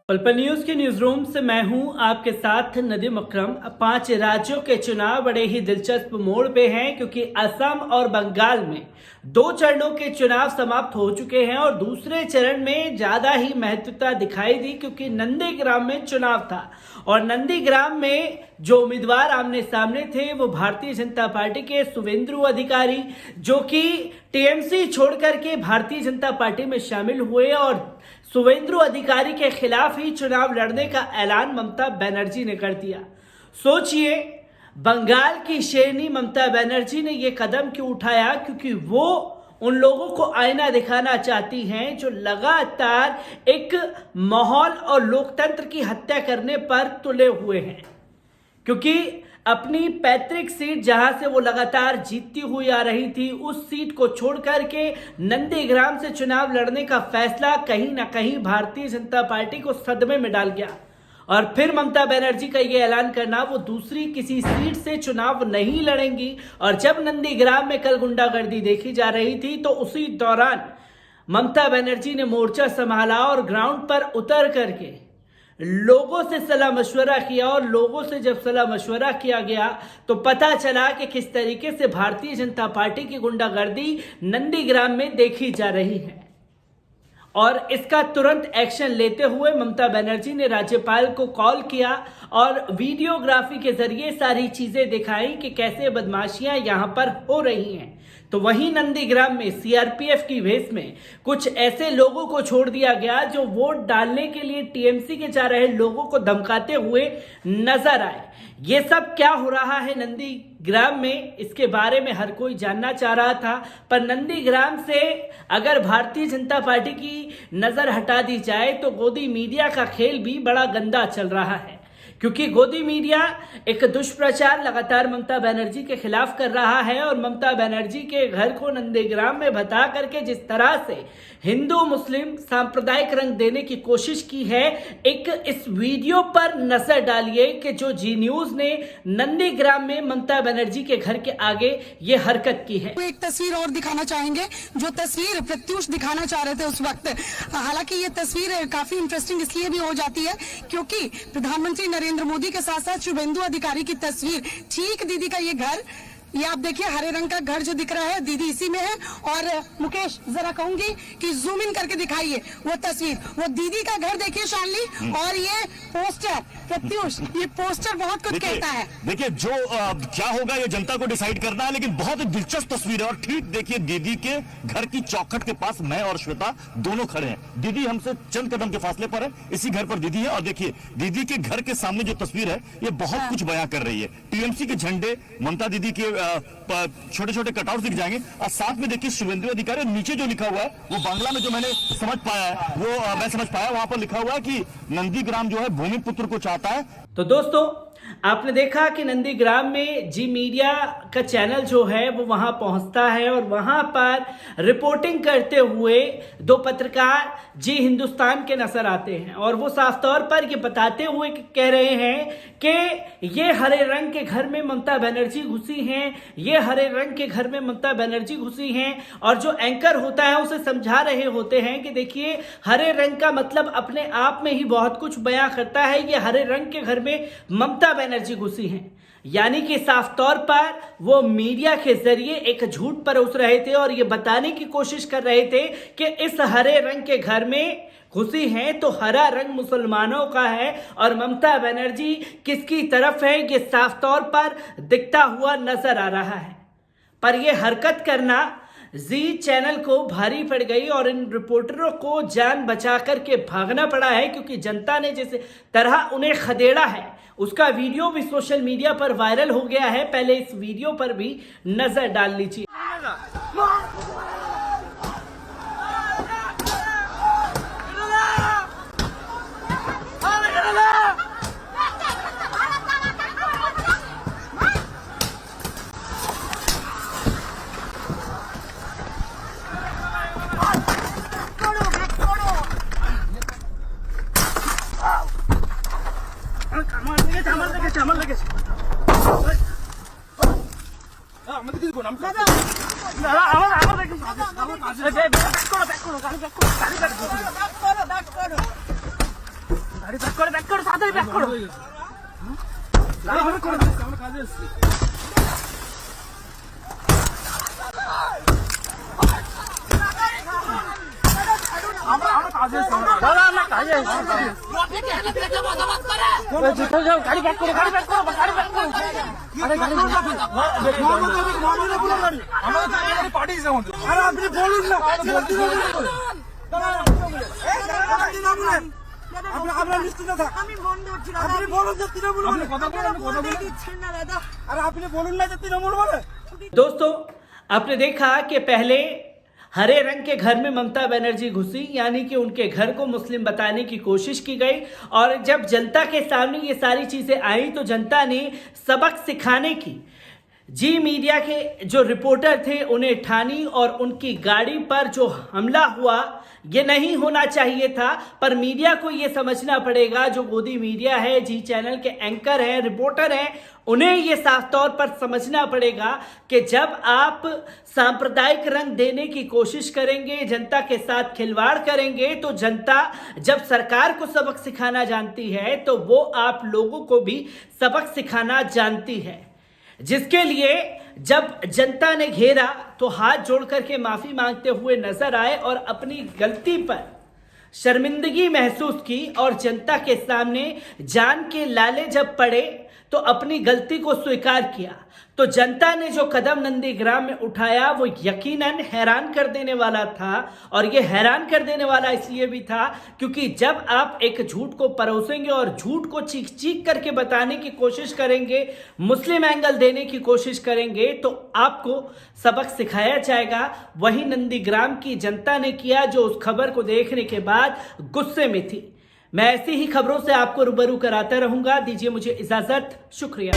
पलपल news के news room से मैं हूं आपके साथ नदीम अकरम। 5 राज्यों के चुनाव बड़े ही दिलचस्प मोड़ पे हैं क्योंकि असम और बंगाल में 2 चरणों के चुनाव समाप्त हो चुके हैं और दूसरे चरण में ज्यादा ही महत्वता दिखाई दी क्योंकि नंदीग्राम में चुनाव था और नंदीग्राम में जो उम्मीदवार आमने सामने थे वो भारतीय जनता पार्टी के शुवेंदु अधिकारी, जो कि टीएमसी छोड़कर के भारतीय जनता पार्टी में शामिल हुए और शुवेंदु अधिकारी के खिलाफ ही चुनाव लड़ने का ऐलान ममता बनर्जी ने कर दिया। सोचिए, बंगाल की शेरनी ममता बनर्जी ने यह कदम क्यों उठाया? क्योंकि वो उन लोगों को आईना दिखाना चाहती हैं जो लगातार एक माहौल और लोकतंत्र की हत्या करने पर तुले हुए हैं। क्योंकि अपनी पैतृक सीट जहां से वो लगातार जीतती हुई आ रही थी, उस सीट को छोड़ करके नंदीग्राम से चुनाव लड़ने का फैसला कहीं ना कहीं भारतीय जनता पार्टी को सदमे में डाल गया और फिर ममता बनर्जी का ये ऐलान करना वो दूसरी किसी सीट से चुनाव नहीं लड़ेंगी। और जब नंदीग्राम में कल गुंडागर्दी देखी जा रही थी तो उसी दौरान ममता बनर्जी ने मोर्चा संभाला और ग्राउंड पर उतर करके लोगों से सलाह मशवरा किया और लोगों से जब सलाह मशवरा किया गया तो पता चला कि किस तरीके से भारतीय जनता पार्टी की गुंडागर्दी नंदीग्राम में देखी जा रही है। और इसका तुरंत एक्शन लेते हुए ममता बनर्जी ने राज्यपाल को कॉल किया और वीडियोग्राफी के जरिए सारी चीजें दिखाई कि कैसे बदमाशियां यहां पर हो रही हैं। तो वहीं नंदीग्राम में सीआरपीएफ की भेस में कुछ ऐसे लोगों को छोड़ दिया गया जो वोट डालने के लिए टीएमसी के जा रहे लोगों को धमकाते हुए नजर आए। ये सब क्या हो रहा है नंदीग्राम में, इसके बारे में हर कोई जानना चाह रहा था। पर नंदीग्राम से अगर भारतीय जनता पार्टी की नजर हटा दी जाए तो गोदी मीडिया का खेल भी बड़ा गंदा चल रहा है क्योंकि गोदी मीडिया एक दुष्प्रचार लगातार ममता बनर्जी के खिलाफ कर रहा है और ममता बनर्जी के घर को नंदीग्राम में बता करके जिस तरह से हिंदू मुस्लिम सांप्रदायिक रंग देने की कोशिश की है, एक इस वीडियो पर नजर डालिए कि जो जी न्यूज ने नंदीग्राम में ममता बनर्जी के घर के आगे ये हरकत की है। एक तस्वीर और दिखाना चाहेंगे, जो तस्वीर प्रत्युष दिखाना चाह रहे थे उस वक्त। हालांकि ये तस्वीर काफी इंटरेस्टिंग इसलिए भी हो जाती है क्योंकि प्रधानमंत्री नरेंद्र मोदी के साथ साथ शुवेंदु अधिकारी की तस्वीर, ठीक दीदी का ये घर, ये आप देखिए हरे रंग का घर जो दिख रहा है, दीदी इसी में है। और मुकेश जरा कहूंगी कि जूम इन करके दिखाइए वो तस्वीर, वो दीदी का घर देखिए शानली, और ये पोस्टर प्रत्युष, ये पोस्टर बहुत कुछ कहता है। देखिए जो क्या होगा ये जनता को डिसाइड करना है, लेकिन बहुत ही दिलचस्प तस्वीर है। और ठीक देखिए दीदी के घर की चौखट के पास मैं और श्वेता दोनों खड़े हैं। दीदी हमसे चंद कदम के फासले पर है, इसी घर पर दीदी है। और देखिए दीदी के घर के सामने जो तस्वीर है ये बहुत कुछ बयां कर रही है। टीएमसी के झंडे, ममता दीदी के छोटे छोटे कटआउट दिख जाएंगे और साथ में देखिए शुवेंदु अधिकारी, नीचे जो लिखा हुआ है वो बांग्ला में जो मैंने समझ पाया है वो मैं समझ पाया, वहां पर लिखा हुआ है कि नंदीग्राम जो है भूमिपुत्र को चाहता है। तो दोस्तों आपने देखा कि नंदीग्राम में जी मीडिया का चैनल जो है वो वहां पहुंचता है और वहां पर रिपोर्टिंग करते हुए 2 पत्रकार जी हिंदुस्तान के नजर आते हैं और वो साफ तौर पर ये बताते हुए कह रहे हैं कि ये हरे रंग के घर में ममता बनर्जी घुसी हैं, ये हरे रंग के घर में ममता बनर्जी घुसी हैं। और जो एंकर होता है उसे समझा रहे होते हैं कि देखिए हरे रंग का मतलब अपने आप में ही बहुत कुछ बयां करता है, ये हरे रंग के घर में ममता बनर्जी घुसी हैं। यानी कि साफ तौर पर वो मीडिया के जरिए एक झूठ परोस रहे थे और ये बताने की कोशिश कर रहे थे कि इस हरे रंग के घर में घुसी हैं तो हरा रंग मुसलमानों का है और ममता बनर्जी किसकी तरफ है ये साफ तौर पर दिखता हुआ नजर आ रहा है। पर यह हरकत करना जी चैनल को भारी पड़ गई और इन रिपोर्टरों को जान बचा करके भागना पड़ा है क्योंकि जनता ने जिस तरह उन्हें खदेड़ा है उसका वीडियो भी सोशल मीडिया पर वायरल हो गया है। पहले इस वीडियो पर भी नजर डाल लीजिए। আমি বন্ধ হচ্ছিল আপনি বলুন যে তৃণমূল বলে কথা বলেন দিচ্ছেন না দাদা আরে আপনি বলুন না যে তৃণমূল বলে। दोस्तों, आपने देखा कि पहले हरे रंग के घर में ममता बनर्जी घुसी, यानी कि उनके घर को मुस्लिम बताने की कोशिश की गई, और जब जनता के सामने ये सारी चीजें आई तो जनता ने सबक सिखाने की जी मीडिया के जो रिपोर्टर थे उन्हें ठानी, और उनकी गाड़ी पर जो हमला हुआ ये नहीं होना चाहिए था। पर मीडिया को ये समझना पड़ेगा, जो गोदी मीडिया है, जी चैनल के एंकर हैं, रिपोर्टर हैं, उन्हें ये साफ तौर पर समझना पड़ेगा कि जब आप सांप्रदायिक रंग देने की कोशिश करेंगे, जनता के साथ खिलवाड़ करेंगे, तो जनता जब सरकार को सबक सिखाना जानती है तो वो आप लोगों को भी सबक सिखाना जानती है। जिसके लिए जब जनता ने घेरा तो हाथ जोड़ करके माफी मांगते हुए नजर आए और अपनी गलती पर शर्मिंदगी महसूस की, और जनता के सामने जान के लाले जब पड़े तो अपनी गलती को स्वीकार किया। तो जनता ने जो कदम नंदीग्राम में उठाया वो यकीनन हैरान कर देने वाला था, और ये हैरान कर देने वाला इसलिए भी था क्योंकि जब आप एक झूठ को परोसेंगे और झूठ को चीख चीख करके बताने की कोशिश करेंगे, मुस्लिम एंगल देने की कोशिश करेंगे, तो आपको सबक सिखाया जाएगा। वही नंदीग्राम की जनता ने किया, जो उस खबर को देखने के बाद गुस्से में थी। मैं ऐसी ही खबरों से आपको रूबरू कराता रहूंगा। दीजिए मुझे इजाजत, शुक्रिया।